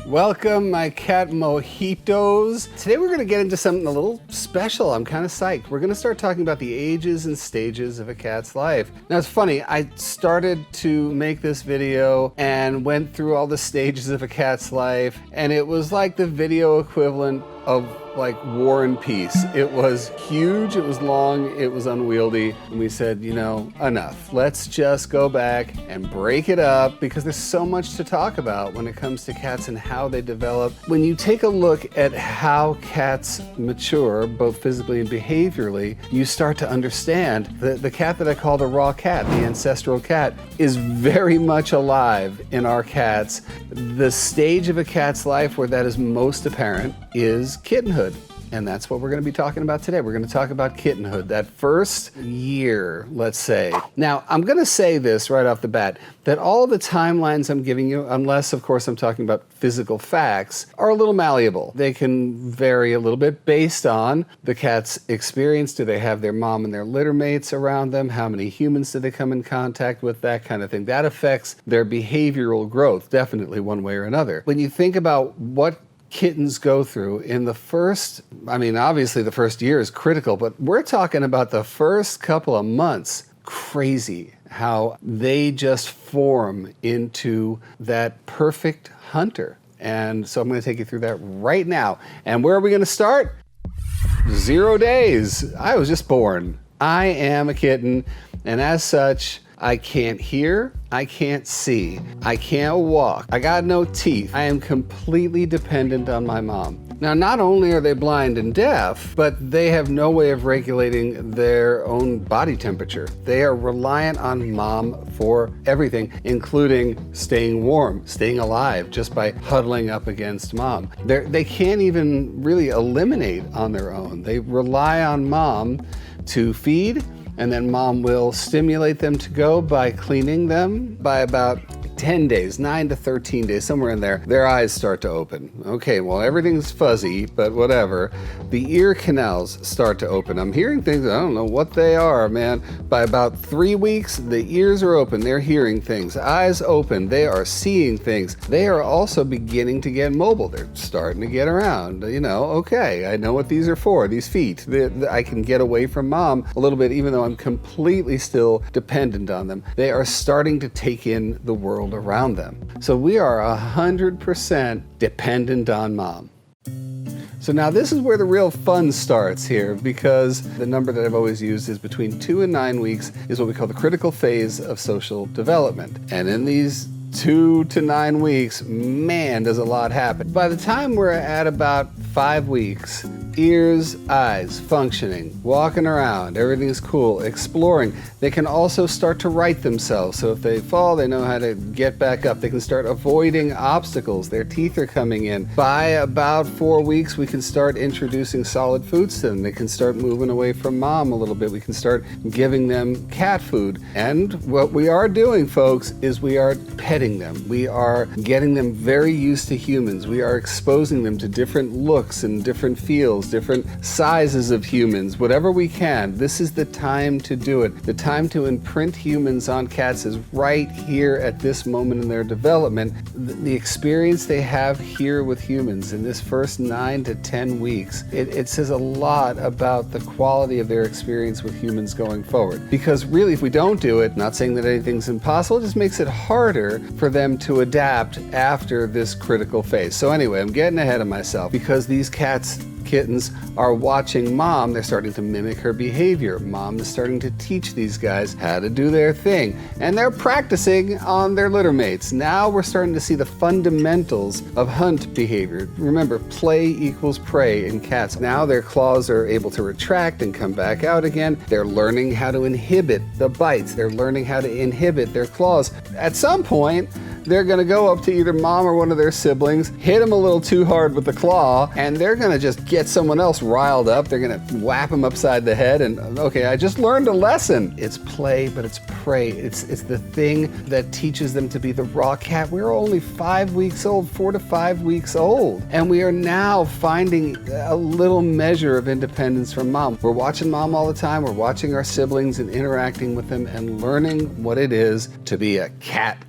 Welcome, my cat mojitos. Today we're going to get into something a little special. I'm kind of psyched. We're going to start talking about the ages and stages of a cat's life. Now it's funny, I started to make this video and went through all the stages of a cat's life, and it was like the video equivalent of like War and Peace. It was huge, it was long, it was unwieldy, and we said, you know, enough. Let's just go back and break it up because there's so much to talk about when it comes to cats and how they develop. When you take a look at how cats mature, both physically and behaviorally, you start to understand that the cat that I call the raw cat, the ancestral cat, is very much alive in our cats. The stage of a cat's life where that is most apparent is kittenhood. And that's what we're going to be talking about today. We're going to talk about kittenhood, that first year, let's say. Now, I'm going to say this right off the bat, that all the timelines I'm giving you, unless, of course, I'm talking about physical facts, are a little malleable. They can vary a little bit based on the cat's experience. Do they have their mom and their litter mates around them? How many humans do they come in contact with? That kind of thing. That affects their behavioral growth, definitely one way or another. When you think about what kittens go through in the first, I mean, obviously the first year is critical, but we're talking about the first couple of months. Crazy how they just form into that perfect hunter. And so I'm going to take you through that right now. And where are we going to start? 0 days. I was just born. I am a kitten, and as such, I can't hear, I can't see, I can't walk, I got no teeth. I am completely dependent on my mom. Now, not only are they blind and deaf, but they have no way of regulating their own body temperature. They are reliant on mom for everything, including staying warm, staying alive, just by huddling up against mom. They can't even really eliminate on their own. They rely on mom to feed, and then mom will stimulate them to go by cleaning them. By about 10 days, 9 to 13 days, somewhere in there, their eyes start to open. Okay, well, everything's fuzzy, but whatever. The ear canals start to open. I'm hearing things, I don't know what they are, man. By about 3 weeks, the ears are open. They're hearing things. Eyes open. They are seeing things. They are also beginning to get mobile. They're starting to get around. You know, okay, I know what these are for, these feet. I can get away from mom a little bit, even though I'm completely still dependent on them. They are starting to take in the world around them. So we are 100% dependent on mom. So now this is where the real fun starts here, because the number that I've always used is between 2 and 9 weeks is what we call the critical phase of social development. And in these 2 to 9 weeks, man, does a lot happen. By the time we're at about 5 weeks, ears, eyes, functioning, walking around, everything's cool, exploring. They can also start to right themselves. So if they fall, they know how to get back up. They can start avoiding obstacles. Their teeth are coming in. By about 4 weeks, we can start introducing solid foods to them. They can start moving away from mom a little bit. We can start giving them cat food. And what we are doing, folks, is we are petting them. We are getting them very used to humans. We are exposing them to different looks and different feels, different sizes of humans, whatever we can. This is the time to do it. The time to imprint humans on cats is right here at this moment in their development. The experience they have here with humans in this first 9 to 10 weeks, it says a lot about the quality of their experience with humans going forward. Because really, if we don't do it, not saying that anything's impossible, it just makes it harder for them to adapt after this critical phase. So anyway, I'm getting ahead of myself because these kittens are watching mom. They're starting to mimic her behavior. Mom is starting to teach these guys how to do their thing. And they're practicing on their litter mates. Now we're starting to see the fundamentals of hunt behavior. Remember, play equals prey in cats. Now their claws are able to retract and come back out again. They're learning how to inhibit the bites. They're learning how to inhibit their claws. At some point, they're going to go up to either mom or one of their siblings, hit them a little too hard with the claw, and they're going to just get someone else riled up. They're going to whap them upside the head, and okay, I just learned a lesson. It's play, but it's prey. It's the thing that teaches them to be the raw cat. We're only 5 weeks old, 4 to 5 weeks old, and we are now finding a little measure of independence from mom. We're watching mom all the time. We're watching our siblings and interacting with them and learning what it is to be a cat.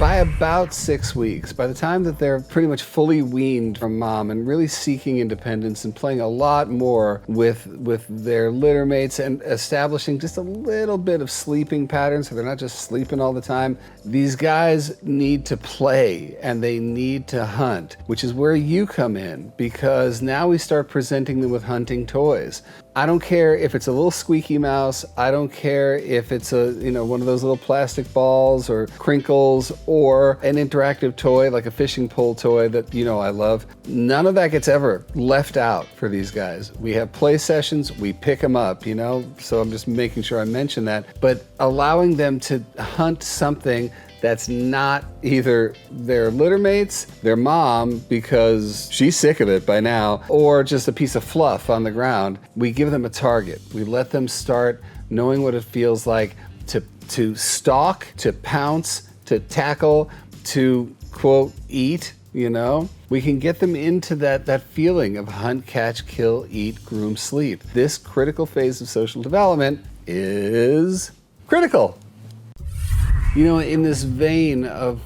By about 6 weeks, by the time that they're pretty much fully weaned from mom and really seeking independence and playing a lot more with their litter mates and establishing just a little bit of sleeping patterns so they're not just sleeping all the time, these guys need to play and they need to hunt, which is where you come in, because now we start presenting them with hunting toys. I don't care if it's a little squeaky mouse. I don't care if it's a, one of those little plastic balls or crinkles or an interactive toy like a fishing pole toy that I love. None of that gets ever left out for these guys. We have play sessions, we pick them up, so I'm just making sure I mention that. But allowing them to hunt something that's not either their litter mates, their mom, because she's sick of it by now, or just a piece of fluff on the ground. We give them a target. We let them start knowing what it feels like to stalk, to pounce, to tackle, to, quote, eat, We can get them into that feeling of hunt, catch, kill, eat, groom, sleep. This critical phase of social development is critical. In this vein of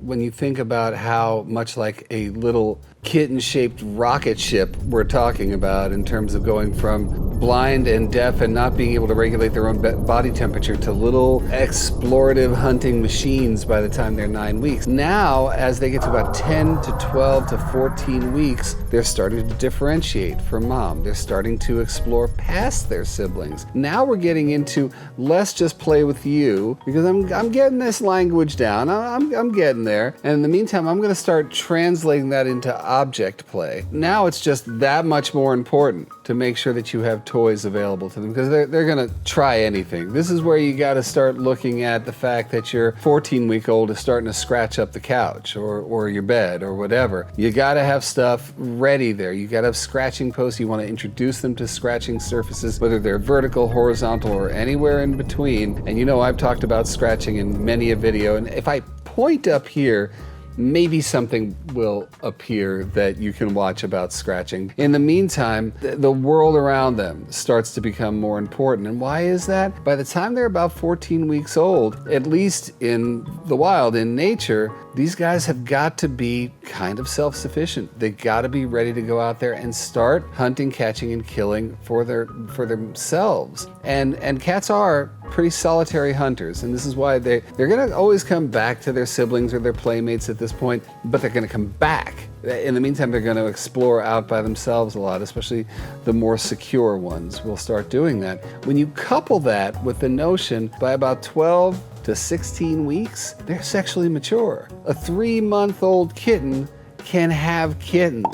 when you think about how much like a little kitten-shaped rocket ship we're talking about in terms of going from blind and deaf and not being able to regulate their own body temperature to little explorative hunting machines by the time they're 9 weeks. Now, as they get to about 10 to 12 to 14 weeks, they're starting to differentiate from mom. They're starting to explore past their siblings. Now we're getting into let's just play with you because I'm getting this language down. I'm getting there. And in the meantime, I'm going to start translating that into object play. Now it's just that much more important to make sure that you have toys available to them because they're going to try anything. This is where you got to start looking at the fact that your 14-week-old is starting to scratch up the couch or your bed or whatever. You got to have stuff ready there. You got to have scratching posts. You want to introduce them to scratching surfaces, whether they're vertical, horizontal, or anywhere in between. And I've talked about scratching in many a video. And if I point up here, maybe something will appear that you can watch about scratching. In the meantime, the world around them starts to become more important. And why is that? By the time they're about 14 weeks old, at least in the wild, in nature, these guys have got to be kind of self-sufficient. They got to be ready to go out there and start hunting, catching, and killing for themselves. And cats are pretty solitary hunters, and this is why they're going to always come back to their siblings or their playmates at this point, but they're going to come back. In the meantime, they're going to explore out by themselves a lot, especially the more secure ones will start doing that. When you couple that with the notion by about 12 to 16 weeks, they're sexually mature. A 3-month-old kitten can have kittens.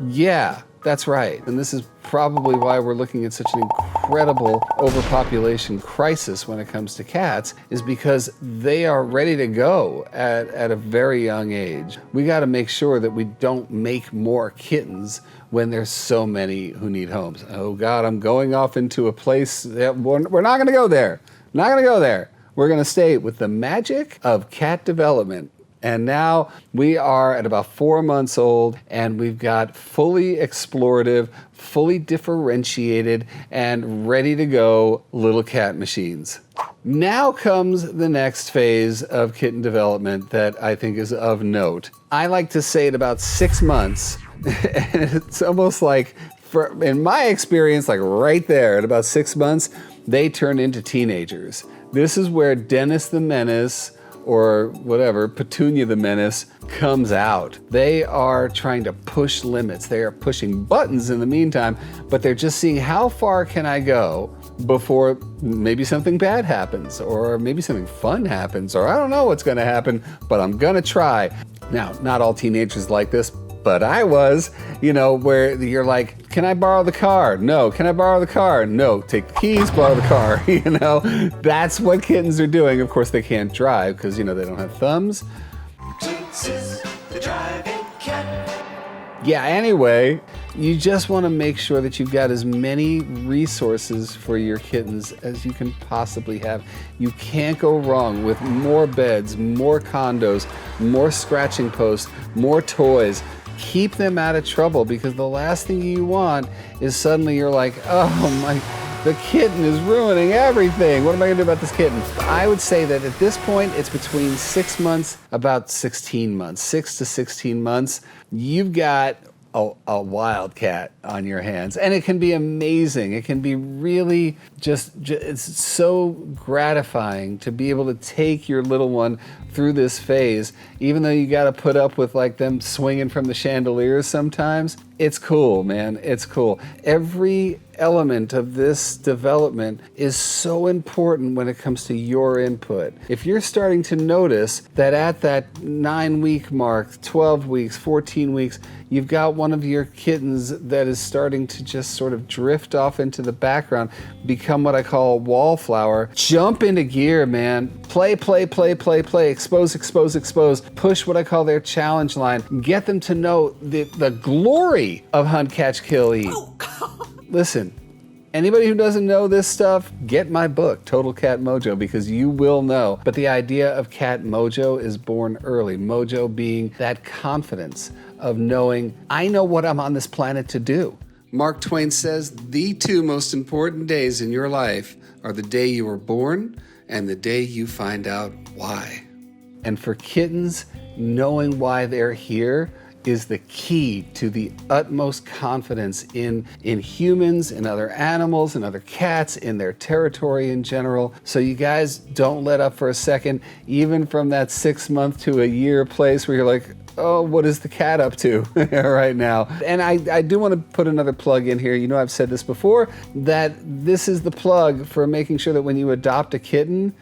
Yeah, that's right. And this is probably why we're looking at such an incredible overpopulation crisis when it comes to cats, is because they are ready to go at a very young age. We got to make sure that we don't make more kittens when there's so many who need homes. Oh God, I'm going off into a place that we're not going to go there. Not going to go there. We're going to stay with the magic of cat development. And now we are at about 4 months old, and we've got fully explorative, fully differentiated, and ready to go little cat machines. Now comes the next phase of kitten development that I think is of note. I like to say at about 6 months, and it's almost like, in my experience, like right there at about 6 months, they turn into teenagers. This is where Dennis the Menace, or whatever, Petunia the Menace, comes out. They are trying to push limits. They are pushing buttons in the meantime, but they're just seeing how far can I go before maybe something bad happens, or maybe something fun happens, or I don't know what's going to happen, but I'm going to try. Now, not all teenagers like this, but I was, where you're like, can I borrow the car? No. Can I borrow the car? No. Take the keys, borrow the car. That's what kittens are doing. Of course, they can't drive because, they don't have thumbs. Toots is the driving cat. Yeah, anyway, you just want to make sure that you've got as many resources for your kittens as you can possibly have. You can't go wrong with more beds, more condos, more scratching posts, more toys. Keep them out of trouble, because the last thing you want is suddenly you're like, oh my The kitten is ruining everything. What am I gonna do about this kitten? I would say that at this point, it's between 6 months, about 16 months, 6 to 16 months. You've got a wildcat on your hands, and it can be amazing. It can be really it's so gratifying to be able to take your little one through this phase, even though you got to put up with like them swinging from the chandeliers sometimes. It's cool, man. It's cool. Every element of this development is so important when it comes to your input. If you're starting to notice that at that 9-week mark, 12 weeks, 14 weeks, you've got one of your kittens that is starting to just sort of drift off into the background, become what I call a wallflower, jump into gear, man. Play, play, play, play, play, expose, expose, expose, push what I call their challenge line, get them to know the glory of hunt, catch, kill, eat. Listen, anybody who doesn't know this stuff, get my book, Total Cat Mojo, because you will know. But the idea of Cat Mojo is born early. Mojo being that confidence of knowing, I know what I'm on this planet to do. Mark Twain says, the two most important days in your life are the day you were born and the day you find out why. And for kittens, knowing why they're here is the key to the utmost confidence in humans, in other animals, in other cats, in their territory in general. So you guys don't let up for a second, even from that 6 month to a year place where you're like, oh, what is the cat up to right now? And I do want to put another plug in here. You know, I've said this before, that this is the plug for making sure that when you adopt a kitten,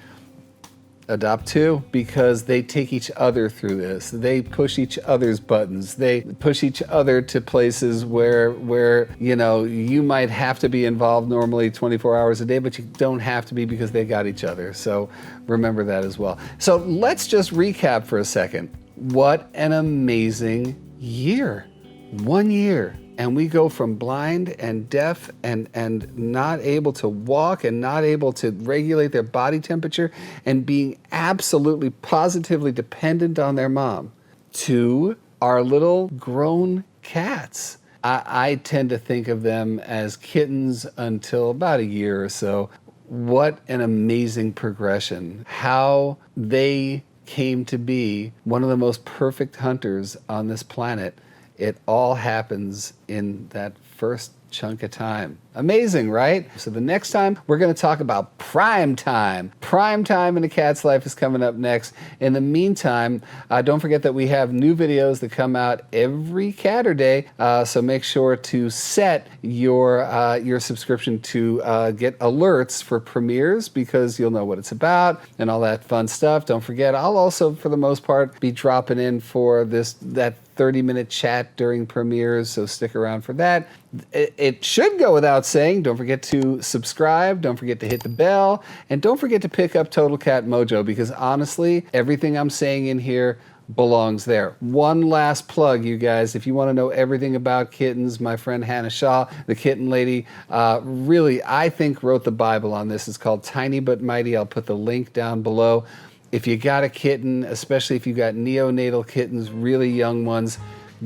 adopt two, because they take each other through this. They push each other's buttons. They push each other to places where you know, you might have to be involved normally 24 hours a day, but you don't have to be because they got each other. So remember that as well. So let's just recap for a second. What an amazing year. 1 year. And we go from blind and deaf and not able to walk and not able to regulate their body temperature and being absolutely positively dependent on their mom to our little grown cats. I tend to think of them as kittens until about a year or so. What an amazing progression. How they came to be one of the most perfect hunters on this planet. It all happens in that first chunk of time. Amazing, right? So the next time we're going to talk about prime time. Prime time in a cat's life is coming up next. In the meantime, don't forget that we have new videos that come out every Catterday. So make sure to set your subscription to get alerts for premieres, because you'll know what it's about and all that fun stuff. Don't forget, I'll also, for the most part, be dropping in for that 30-minute chat during premieres, so stick around for that. It should go without saying, don't forget to subscribe, don't forget to hit the bell, and don't forget to pick up Total Cat Mojo, because honestly, everything I'm saying in here belongs there. One last plug, you guys. If you want to know everything about kittens, my friend Hannah Shaw, the kitten lady, really, I think wrote the Bible on this. It's called Tiny But Mighty. I'll put the link down below. If you got a kitten, especially if you got neonatal kittens, really young ones,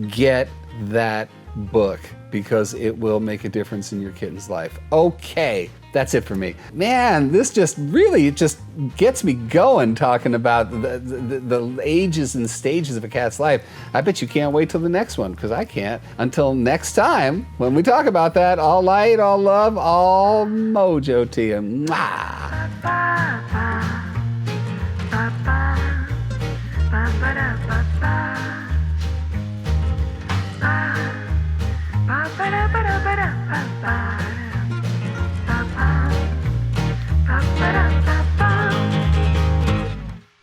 get that book, because it will make a difference in your kitten's life. Okay, that's it for me. Man, this just gets me going, talking about the ages and stages of a cat's life. I bet you can't wait till the next one, because I can't. Until next time, when we talk about that, all light, all love, all mojo to you. Mwah!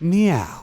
Meow.